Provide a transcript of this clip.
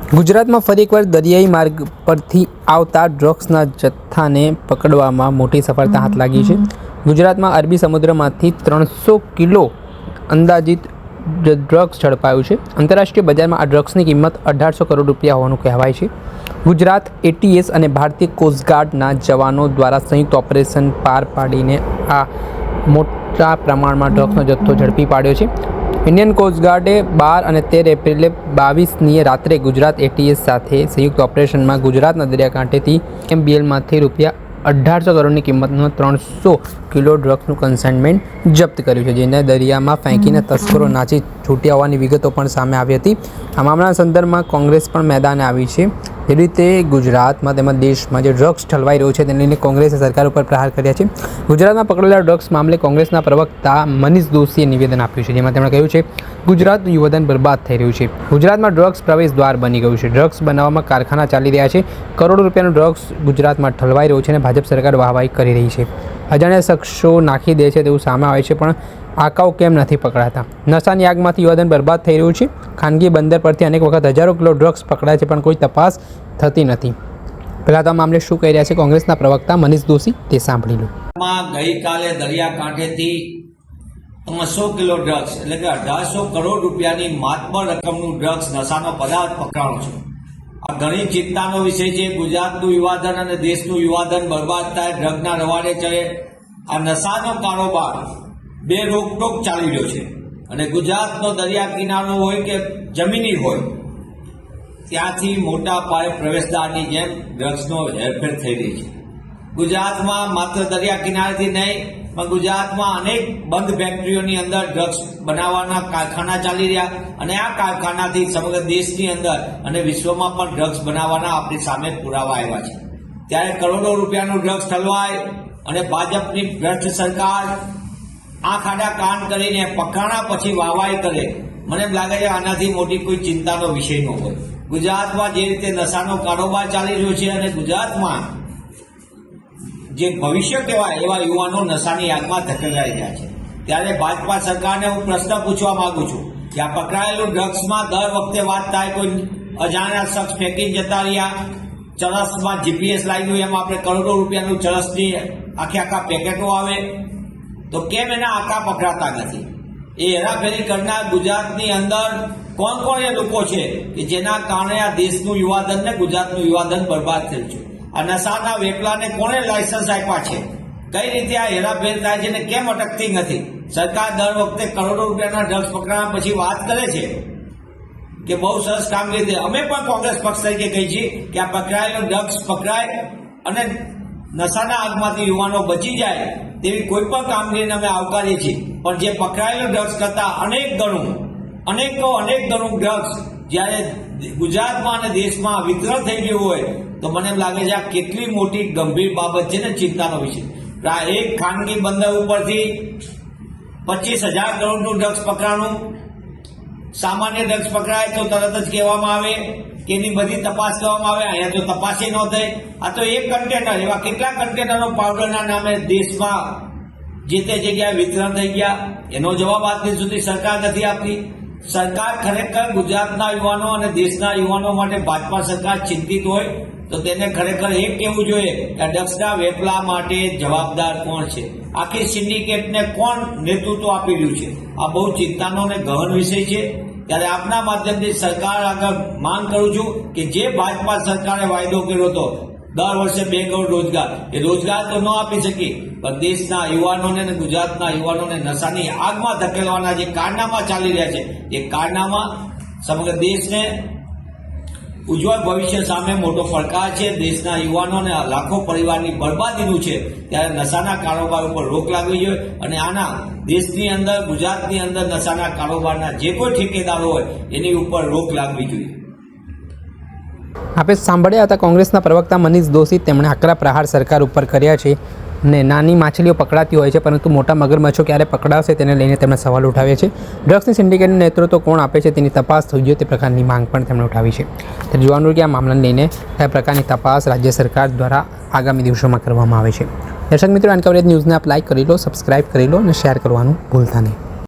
ગુજરાતમાં ફરી એકવાર દરિયાઈ માર્ગ પરથી આવતા ડ્રગ્સના જથ્થાને પકડવામાં મોટી સફળતા હાથ લાગી છે। ગુજરાતમાં અરબી સમુદ્રમાંથી 300 કિલો અંદાજિત ડ્રગ્સ ઝડપાયું છે। આંતરરાષ્ટ્રીય બજારમાં આ ડ્રગ્સની કિંમત 1800 કરોડ રૂપિયા હોવાનું કહેવાય છે। ગુજરાત એટીએસ અને ભારતીય કોસ્ટગાર્ડના જવાનો દ્વારા સંયુક્ત ઓપરેશન પાર પાડીને આ મોટા પ્રમાણમાં ડ્રગ્સનો જથ્થો ઝડપી પાડ્યો છે। ઇન્ડિયન કોસ્ટગાર્ડે 12 અને 13 એપ્રિલે 22ની રાત્રે ગુજરાત એટીએસ સાથે સંયુક્ત ઓપરેશનમાં ગુજરાતના દરિયાકાંઠેથી MBLમાંથી રૂપિયા 1800 કરોડની કિંમતનો 300 કિલો ડ્રગ્સનું કન્સાઇનમેન્ટ જપ્ત કર્યું છે, જેને દરિયામાં ફેંકીને તસ્કરો નાસી છૂટ્યા હોવાની વિગતો પણ સામે આવી હતી। આ મામલાના સંદર્ભમાં કોંગ્રેસ પણ મેદાને આવી છે। જે રીતે ગુજરાતમાં તેમજ દેશમાં જે ડ્રગ્સ ઠલવાઈ રહ્યું છે તેને લઈને કોંગ્રેસે સરકાર ઉપર પ્રહાર કર્યા છે। ગુજરાતમાં પકડેલા ડ્રગ્સ મામલે કોંગ્રેસના પ્રવક્તા મનીષ દોશીએ નિવેદન આપ્યું છે, જેમાં તેમણે કહ્યું છે ગુજરાતનું યુવાધન બરબાદ થઈ રહ્યું છે। ગુજરાતમાં ડ્રગ્સ પ્રવેશ દ્વાર બની ગયું છે। ડ્રગ્સ બનાવવામાં કારખાના ચાલી રહ્યા છે। કરોડો રૂપિયાનું ડ્રગ્સ ગુજરાતમાં ઠલવાઈ રહ્યું છે અને ભાજપ સરકાર વાહવાહી કરી રહી છે। અજાણ્યા શખ્સો નાખી દે છે તેવું સામે આવે છે, પણ આકાઓ કેમ નથી પકડાતા? નશાની આગમાંથી યુવાધન બરબાદ થઈ રહ્યું છે। ખાનગી બંદર પરથી અનેક વખત હજારો કિલો ડ્રગ્સ પકડાય છે, પણ કોઈ તપાસ થતી નથી। પહેલાં તો આ મામલે શું કહી રહ્યા છે કોંગ્રેસના પ્રવક્તા મનીષ દોશી, તે સાંભળી લો। ગઈકાલે દરિયાકાંઠેથી 300 કિલો ડ્રગ્સ એટલે કે 1800 કરોડ રૂપિયાની માતબર રકમનું ડ્રગ્સ નશાનો પદાર્થ પકડાણો છે। આ ઘણી ચિંતાનો વિષય છે। ગુજરાતનું યુવાધન અને દેશનું યુવાધન બરબાદ થાય, ડ્રગના રવાડે ચડે। આ નશાનો કારોબાર બે રોકટોક ચાલી રહ્યો છે અને ગુજરાતનો દરિયા કિનારો હોય કે જમીની હોય ત્યાંથી મોટા પાયે પ્રવેશદ્વારની જેમ ડ્રગ્સનો હેરફેર થઈ રહી છે। ગુજરાતમાં માત્ર દરિયા કિનારેથી નહીં પણ ગુજરાતમાં અનેક બંધ ફેક્ટરીઓની અંદર ડ્રગ્સ બનાવવાના કારખાના ચાલી રહ્યા અને આ કારખાનાથી સમગ્ર દેશની અંદર અને વિશ્વમાં પણ ડ્રગ્સ બનાવવાના આપણી સામે પુરાવા આવ્યા છે। ત્યારે કરોડો રૂપિયાનું ડ્રગ્સ ઠલવાય અને ભાજપની ભ્રષ્ટ સરકાર આંખ આડા કાન કરીને પકડાણા પછી વાહવાહી કરે, મને એમ લાગે છે આનાથી મોટી કોઈ ચિંતાનો વિષય ન હોય। ગુજરાતમાં જે રીતે નશાનો કારોબાર ચાલી રહ્યો છે અને ગુજરાતમાં જે ભવિષ્ય કહેવાય એવા યુવાનો નશાની આગમાં ધકેલાઈ રહ્યા છે, ત્યારે ભાજપા સરકારને હું પ્રશ્ન પૂછવા માંગુ છું કે આ પકડાયેલું ડ્રગ્સમાં દર વખતે વાત થાય કોઈ અજાણ્યા શખ્સ ફેંકીને જતા રહ્યા, ચરસમાં GPS લાગ્યું એમ આપણે કરોડો રૂપિયાનું ચરસની આખા પેકેટો આવે, તો કેમ એના આંકા પકડાતા નથી? એ હેરાફેરી કરનાર ગુજરાતની અંદર કોણ કોણ એ લોકો છે કે જેના કારણે આ દેશનું યુવાધન ને ગુજરાતનું યુવાધન બરબાદ થયું છે? આ નશાના વેપલાને કોણે લાયસન્સ આપ્યા છે? કઈ રીતે આ હેરાફેર થાય છે ને કેમ અટકતી નથી? સરકાર દર વખતે કરોડો રૂપિયાના ડ્રગ્સ પકડાયા પછી વાત કરે છે કે બહુ સરસ કામગીરી। અમે પણ કોંગ્રેસ પક્ષ તરીકે કહી છીએ કે આ પકડાયેલો ડ્રગ્સ પકડાય અને નશાના આગમાંથી યુવાનો બચી જાય તેવી કોઈ પણ કામગીરીને અમે આવકારીએ છીએ, પણ જે પકડાયેલો ડ્રગ્સ કરતા અનેક ગણું ડ્રગ્સ જ્યારે ગુજરાતમાં અને દેશમાં વિતરણ થઈ ગયું હોય તો મને એમ લાગે છે આ કેટલી મોટી ગંભીર બાબત છે ને ચિંતાનો વિષય। એક ખાનગી બંદર ઉપરથી 25,000 કરોડનું ડ્રગ્સ પકડાણું। સામાન્ય ડ્રગ્સ પકડાય તો તરત જ કહેવામાં આવે કે એની બધી તપાસ કરવામાં આવે, અહીંયા તો તપાસ ન થઈ। આ તો એક કન્ટેનર, એવા કેટલા કન્ટેનરો પાવડરના નામે દેશમાં જે તે જગ્યાએ વિતરણ થઈ ગયા, એનો જવાબ આજ દિન સુધી સરકાર નથી આપતી। સરકાર ખરેખર ગુજરાતના યુવાનો અને દેશના યુવાનો માટે ભાજપા સરકાર ચિંતિત હોય તો તેને ખરેખર એ કહેવું જોઈએ કે ડ્રગ્સના વેપલા માટે જવાબદાર કોણ છે? આખી સિન્ડિકેટને કોણ નેતૃત્વ આપી રહ્યું છે? આ બહુ ચિંતાનો અને ગહન વિષય છે। ત્યારે આપના માધ્યમથી સરકાર આગળ માંગ કરું છું કે જે ભાજપા સરકારે વાયદો કર્યો હતો દર વર્ષે 2 કરોડ રોજગાર, એ રોજગાર તો ન આપી શકી, પણ દેશના યુવાનોને અને ગુજરાતના યુવાનોને નશાની આગમાં ધકેલવાના જે કારનામા ચાલી રહ્યા છે એ કારનામા સમગ્ર દેશને ઉજ્જવળ ભવિષ્ય સામે મોટો પડકાર છે। દેશના યુવાનોને લાખો પરિવારની બરબાદીનું છે, ત્યારે નશાના કારોબાર ઉપર રોક લાગવી જોઈએ અને આના દેશની અંદર ગુજરાતની અંદર નશાના કારોબારના જે કોઈ ઠેકેદારો હોય એની ઉપર રોક લાગવી જોઈએ। આપણે સાંભળ્યા હતા કોંગ્રેસના પ્રવક્તા મનીષ દોશી, તેમણે આકરા પ્રહાર સરકાર ઉપર કર્યા છે ને નાની માછલીઓ પકડાતી હોય છે પરંતુ મોટા મગરમચ્છો ક્યારે પકડાશે તેને લઈને તેમણે સવાલ ઉઠાવ્યા છે। ડ્રગ્સની સિન્ડિકેટનું નેતૃત્વ કોણ આપે છે તેની તપાસ થઈ જોઈએ તે પ્રકારની માંગ પણ તેમણે ઉઠાવી છે। ત્યારે જોવાનું કે આ મામલાને લઈને કયા પ્રકારની તપાસ રાજ્ય સરકાર દ્વારા આગામી દિવસોમાં કરવામાં આવે છે। દર્શક મિત્રો, અનકવરેજ ન્યૂઝને આપ લાઇક કરી લો, સબસ્ક્રાઇબ કરી લો અને શેર કરવાનું ભૂલતા નહીં।